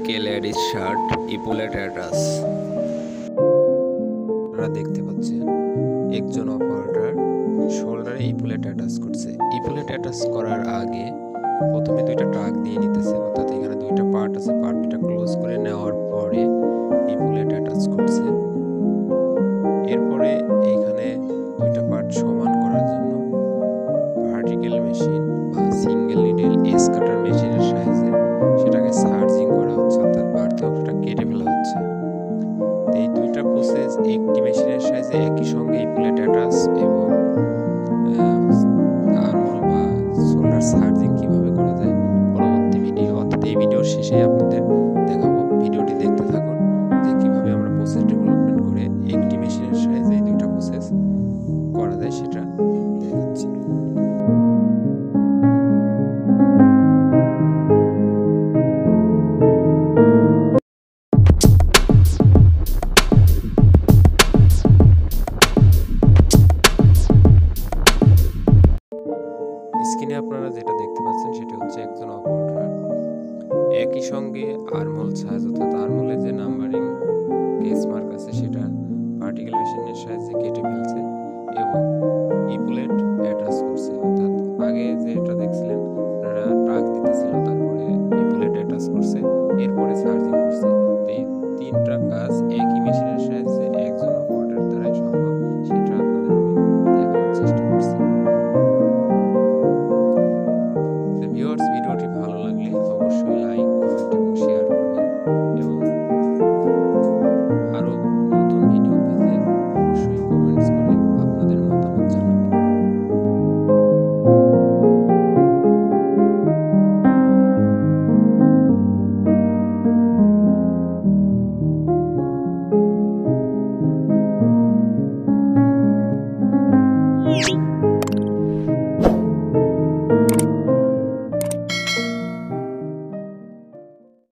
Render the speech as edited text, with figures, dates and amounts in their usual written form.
কে ladies shirt ইপুলেট attach. আপনারা দেখতে পাচ্ছেন একজন অপারেটর শোল্ডারে ইপুলেট অ্যাটাচ করছে। ইপুলেট অ্যাটাচ করার আগে প্রথমে দুইটা ট্রাক দিয়ে নিতেছে, অর্থাৎ এখানে দুইটা পার্ট আছে, পার্ট দুইটা ক্লোজ করে নেওয়ার পরে ইপুলেট অ্যাটাচ করছে। এরপরে এইখানে দুইটা পার্ট সমান করার জন্য ভার্টিক্যাল মেশিন বা সিঙ্গেল নিডেল এস কাটার মেশিনের সাহায্যে সেটাকে সার্জিং করা হচ্ছে, অর্থাৎ বাড়তি অংশটা কেটে ফেলা হচ্ছে। এই দুইটা প্রসেস একটি মেশিনের সাহায্যে একই সঙ্গে ইপুলেট অ্যাটাচ এবং আর্মহোল বা শোল্ডার সার্জিং কিভাবে করা যায় পরবর্তী ভিডিও, অর্থাৎ এই ভিডিওর শেষে আপনাদের দেখাবো। ভিডিওটি দেখতে থাকুন যে কিভাবে আমরা প্রসেস ডেভেলপমেন্ট করে একটি মেশিনের সাহায্যে এই দুইটা প্রসেস করা যায় সেটা দেখাচ্ছি। স্ক্রিনে আপনারা যেটা দেখতে পাচ্ছেন সেটা হচ্ছে একজন অপারেটর একই সঙ্গে আর্মহোল সাইজ, অর্থাৎ আর্মহোলের যে নাম্বারিং কেস মার্ক আছে সেটা ভার্টিক্যাল মেশিনের সাহায্যে কেটে ফেলছে এবং ইপুলেট অ্যাটাচ করছে। অর্থাৎ আগে যেটা দেখছিলেন